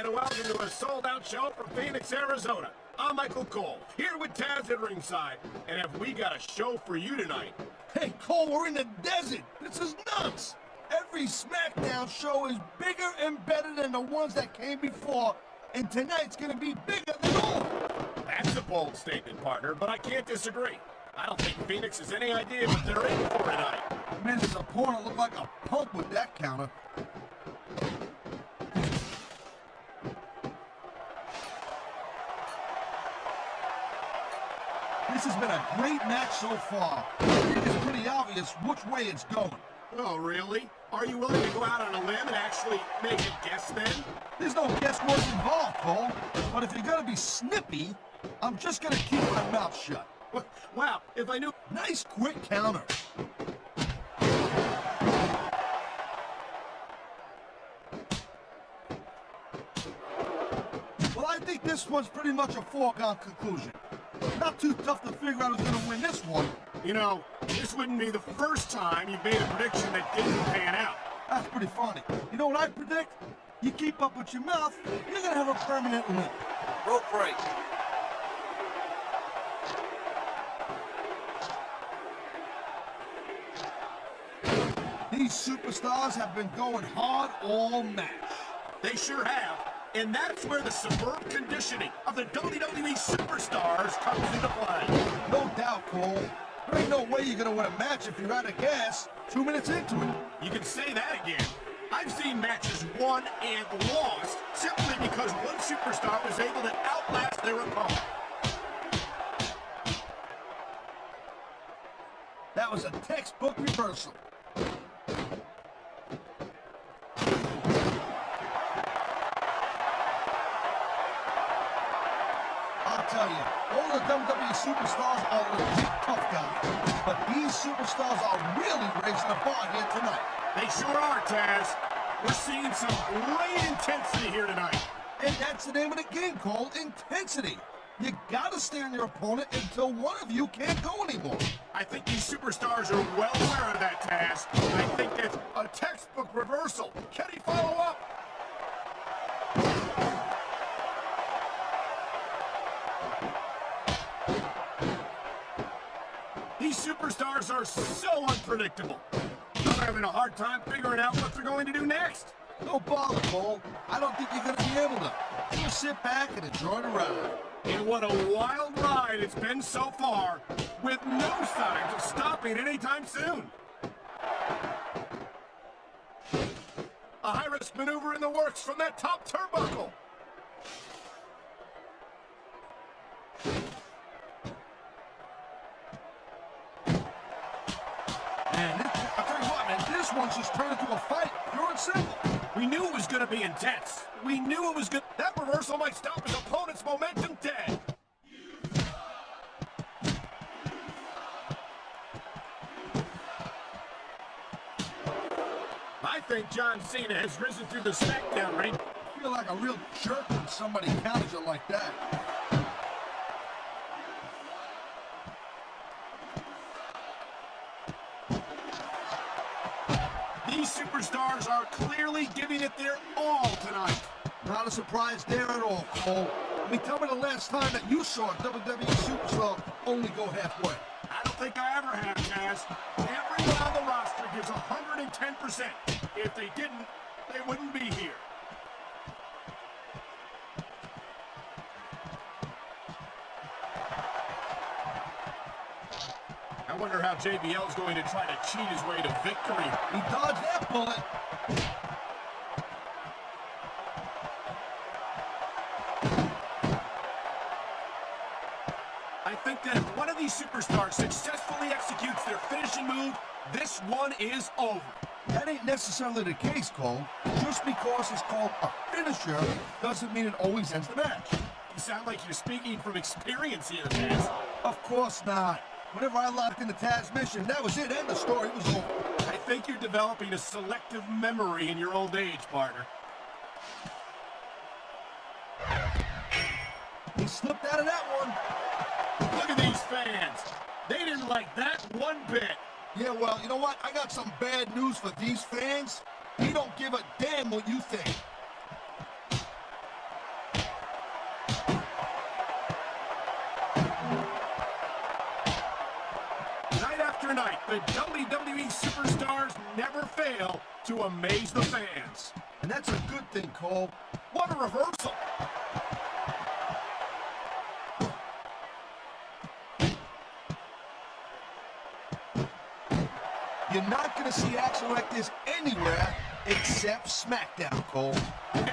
and welcome to a sold-out show from Phoenix, Arizona. I'm Michael Cole, here with Taz at ringside, and have we got a show for you tonight? Hey, Cole, we're in the desert. This is nuts. Every SmackDown show is bigger and better than the ones that came before, and tonight's gonna be bigger than all. That's a bold statement, partner, but I can't disagree. I don't think Phoenix has any idea what they're in for tonight. Man, his opponent looked like a punk with that counter. This has been a great match so far. I think it's pretty obvious which way it's going. Oh, really? Are you willing to go out on a limb and actually make a guess then? There's no guesswork involved, Cole. But if you're gonna be snippy, I'm just gonna keep my mouth shut. Wow, if I knew... Nice quick counter. Well, I think this one's pretty much a foregone conclusion. Not too tough to figure out who's gonna win this one. You know, this wouldn't be the first time you've made a prediction that didn't pan out. That's pretty funny. You know what I predict? You keep up with your mouth, you're gonna have a permanent limp. Rope break. These superstars have been going hard all match. They sure have. And that's where the superb conditioning of the WWE superstars comes into play. No doubt, Cole. There ain't no way you're gonna win a match if you're out of gas 2 minutes into it. You can say that again. I've seen matches won and lost simply because one superstar was able to outlast their opponent. That was a textbook reversal. I'll tell you, all the WWE superstars are legit tough guys, but these superstars are really raising the bar here tonight. They sure are, Taz. We're seeing some great intensity here tonight. And that's the name of the game, Cole, intensity. You gotta stay on your opponent until one of you can't go anymore. I think these superstars are well aware of that, Taz. I think that's a textbook reversal. Can he follow up? These superstars are so unpredictable. I'm having a hard time figuring out what they're going to do next. No bother, Cole. I don't think you're gonna be able to. Just sit back and enjoy the ride. And what a wild ride it's been so far, with no signs of stopping anytime soon. A high-risk maneuver in the works from that top turnbuckle. Man, I'll tell you what, man, this one's just turned into a fight, pure and simple. We knew it was going to be intense. We knew it was good. That reversal might stop his opponent's momentum dead. I think John Cena has risen through the SmackDown ring. I feel like a real jerk when somebody counters it like that. These superstars are clearly giving it their all tonight. Not a surprise there at all, Cole. I mean, tell me the last time that you saw a WWE superstar only go halfway. I don't think I ever have, Taz. Everyone on the roster gives 110%. If they didn't, they wouldn't be here. I wonder how JBL's going to try to cheat his way to victory. He dodged that bullet. I think that if one of these superstars successfully executes their finishing move, this one is over. That ain't necessarily the case, Cole. Just because it's called a finisher doesn't mean it always ends the match. You sound like you're speaking from experience here, Taz. Of course not. Whenever I locked into Taz's mission, that was it, and the story was over. I think you're developing a selective memory in your old age, partner. He slipped out of that one. Look at these fans. They didn't like that one bit. Yeah, well, you know what? I got some bad news for these fans. He don't give a damn what you think. after night, the WWE superstars never fail to amaze the fans. And that's a good thing, Cole. What a reversal! You're not going to see action like this anywhere except SmackDown, Cole.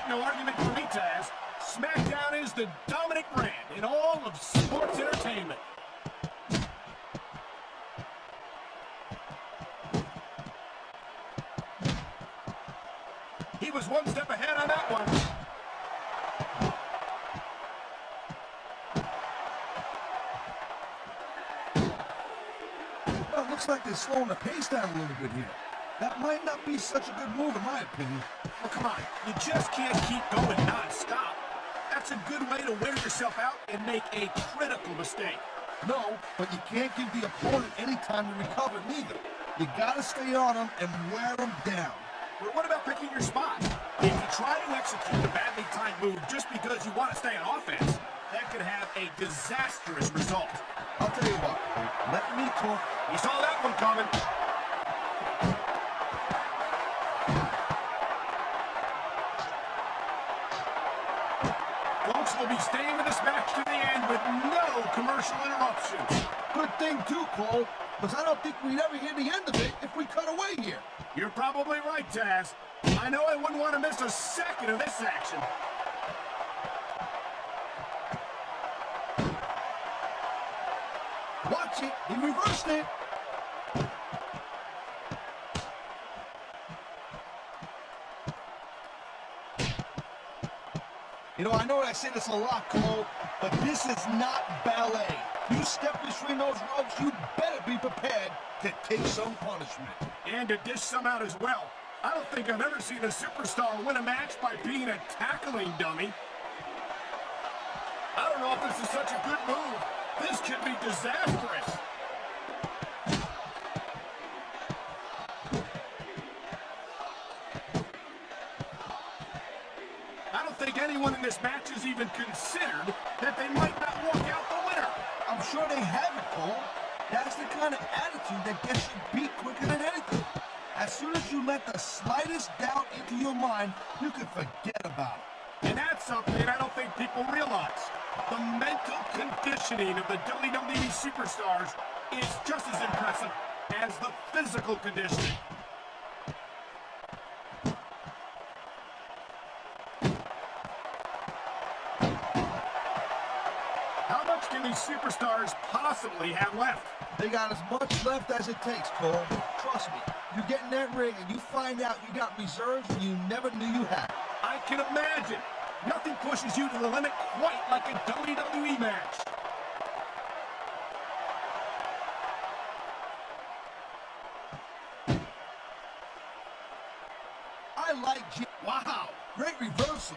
No argument for me, Taz. SmackDown is the dominant brand in all of sports entertainment. He was one step ahead on that one. Well, it looks like they're slowing the pace down a little bit here. That might not be such a good move, in my opinion. Well, come on. You just can't keep going non-stop. That's a good way to wear yourself out and make a critical mistake. No, but you can't give the opponent any time to recover neither. You gotta stay on them and wear them down. But what about picking your spot? If you try to execute a badly timed move just because you want to stay on offense, that could have a disastrous result. I'll tell you what, let me talk. You saw that one coming. Folks will be staying with this match to the end with no commercial interruptions. Good thing too, Cole, because I don't think we'd ever hear the end of it if we cut away here. You're probably right, Taz. I know I wouldn't want to miss a second of this action. Watch it, he reversed it. You know, I know I say this a lot, Cole, but this is not ballet. You step between those ropes, you better be prepared to take some punishment. And to dish some out as well. I don't think I've ever seen a superstar win a match by being a tackling dummy. I don't know if this is such a good move. This could be disastrous. I don't think anyone in this match has even considered that they might not walk out the winner. I'm sure they haven't, Cole. That's the kind of attitude that gets you beat quicker than anything. As soon as you let the slightest doubt into your mind, you can forget about it. And that's something I don't think people realize. The mental conditioning of the WWE superstars is just as impressive as the physical conditioning. How much can these superstars possibly have left? They got as much left as it takes, Cole. Trust me. You get in that ring and you find out you got reserves you never knew you had. I can imagine. Nothing pushes you to the limit quite like a WWE match. I like G. Wow, great reversal.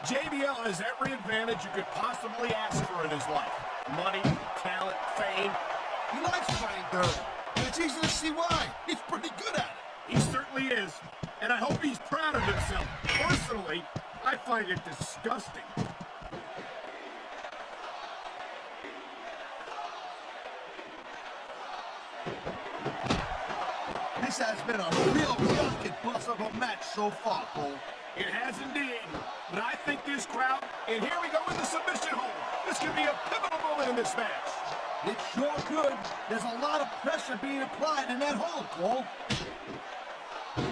JBL has every advantage you could possibly ask for in his life. Money, talent, fame. He likes playing dirty, and it's easy to see why. He's pretty good at it. He certainly is, and I hope he's proud of himself. Personally, I find it disgusting. This has been a real rocket bus of a match so far, Cole. It has indeed, but I think this crowd, and here we go in the submission hold. This could be a pivotal moment in this match. It sure could. There's a lot of pressure being applied in that hold, Cole.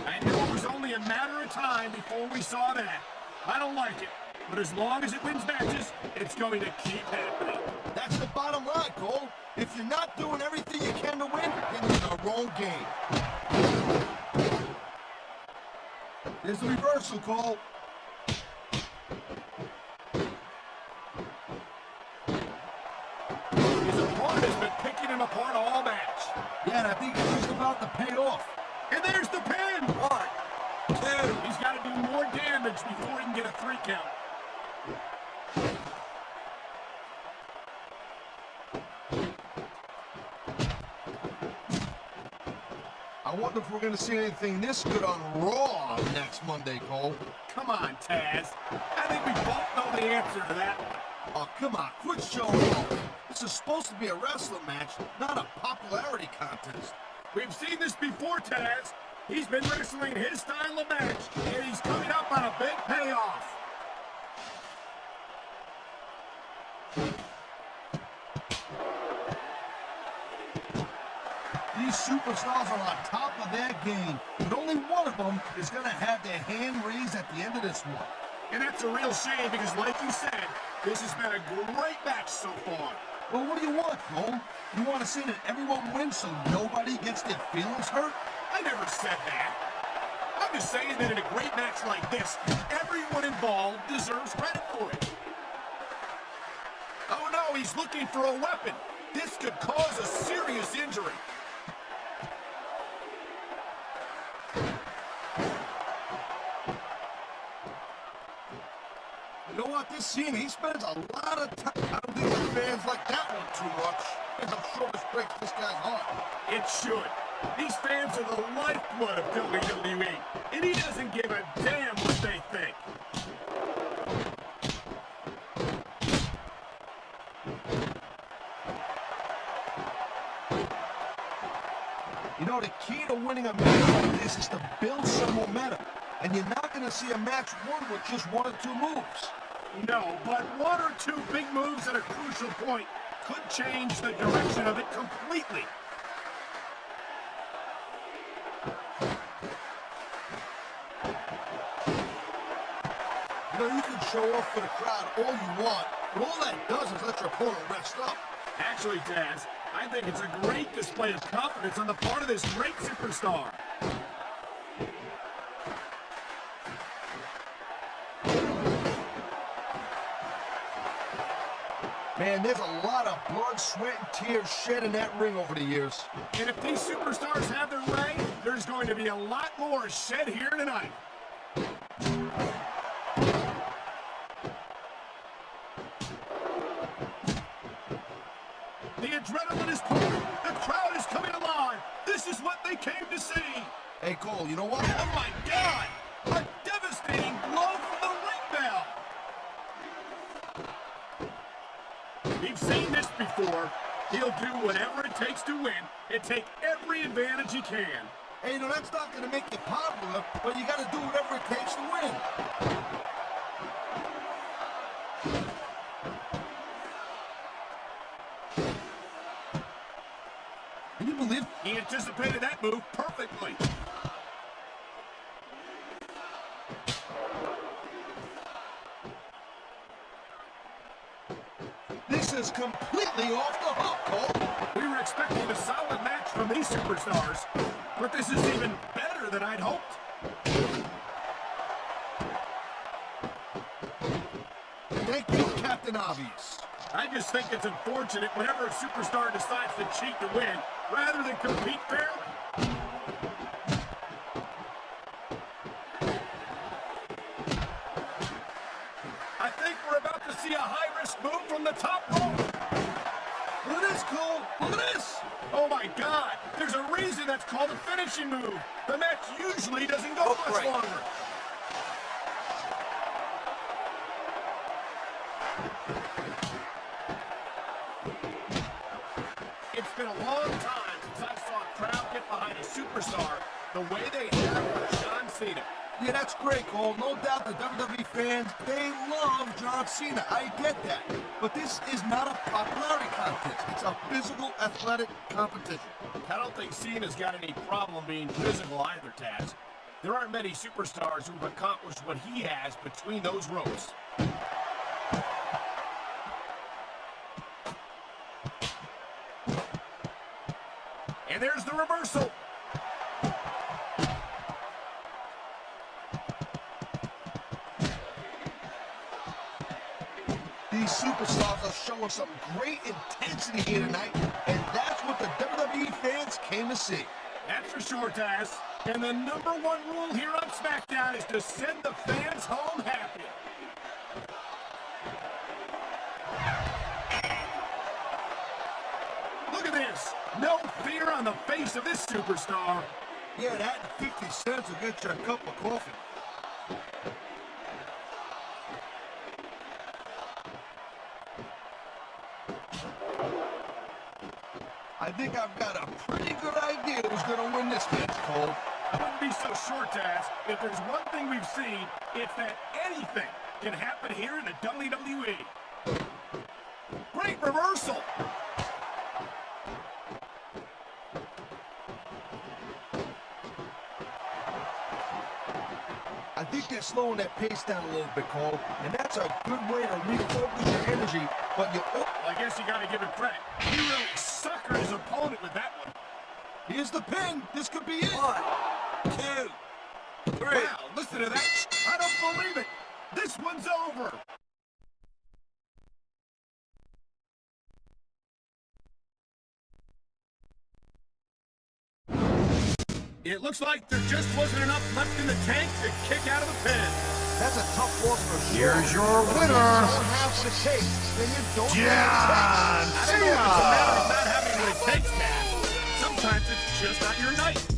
I knew it was only a matter of time before we saw that. I don't like it, but as long as it wins matches, it's going to keep happening. That's the bottom line, Cole. If you're not doing everything you can to win, then you're in the wrong game. There's the reversal, Cole. His opponent has been picking him apart all match. Yeah, and I think it's just about to pay off. And there's the pin! 1, 2. He's got to do more damage before he can get a 3 count. I wonder if we're going to see anything this good on Raw next next Monday, Cole? Come on, Taz. I think we both know the answer to that. Oh, come on, quit showing off. This is supposed to be a wrestling match, not a popularity contest. We've seen this before, Taz. He's been wrestling his style of match, and he's coming up on a big payoff. These superstars are on top of their game, but only one of them is going to have their hand raised at the end of this one. And that's a real shame because, like you said, this has been a great match so far. Well, what do you want, Cole? You want to see that everyone wins so nobody gets their feelings hurt? I never said that. I'm just saying that in a great match like this, everyone involved deserves credit for it. Oh no, he's looking for a weapon. This could cause a serious injury. You know what, this Cena, he spends a lot of time. I don't think the fans like that one too much. And I'm sure this breaks this guy's heart. It should. These fans are the lifeblood of WWE, and he doesn't give a damn what they think. You know, the key to winning a match like this is to build some momentum. And you're not going to see a match won with just one or two moves. No, but one or two big moves at a crucial point could change the direction of it completely. You know, you can show off for the crowd all you want, but all that does is let your opponent rest up. Actually, Taz, I think it's a great display of confidence on the part of this great superstar. Man, there's a lot of blood, sweat, and tears shed in that ring over the years. And if these superstars have their way, there's going to be a lot more shed here tonight. The adrenaline is pouring. The crowd is coming alive. This is what they came to see. Hey, Cole, you know what? Oh, my God! A devastating blow from the ring bell. We've seen this before. He'll do whatever it takes to win and take every advantage he can. Hey, you know, that's not going to make you popular, but you got to do whatever it takes to win. Can you believe He anticipated that move perfectly. this is completely off the hook, Cole? We were expecting a solid match from these superstars, but this is even better than I'd hoped. Thank you, Captain Obvious. I just think it's unfortunate whenever a superstar decides to cheat to win rather than compete fairly. I think we're about to see a high-risk move from the top rope. Look at this, Cole. Look at this. Oh my God! There's a reason that's called a finishing move. The match usually doesn't go much longer. It's been a long time since I saw a crowd get behind a superstar the way they have with John Cena. Yeah, that's great, Cole. No doubt the WWE fans, they love John Cena. I get that. But this is not a popularity contest. It's a physical, athletic competition. I don't think Cena's got any problem being physical either, Taz. There aren't many superstars who've accomplished what he has between those ropes. And there's the reversal. These superstars are showing some great intensity here tonight, and that's what the WWE fans came to see. That's for sure, Taz. And the number one rule here on SmackDown is to send the fans home happy. Look at this. No fear on the face of this superstar. Yeah, that and 50 cents will get you a cup of coffee. this match, Cole. I wouldn't be so sure, Taz. If there's one thing we've seen, it's that anything can happen here in the WWE. Great reversal. I think they're slowing that pace down a little bit, Cole, and that's a good way to refocus your energy, but you... Well, I guess you gotta give him credit. He really suckered his opponent with that one. Here's the pin. This could be it. 1, 2, 3. Wow, listen to that. I don't believe it. This one's over. It looks like there just wasn't enough left in the tank to kick out of the pin. That's a tough loss for sure. Here's your But if winner. you don't have what it takes, then you don't John have what it takes. Cena. I don't know if it's a matter of not having what it takes, man. Sometimes it's just not your night.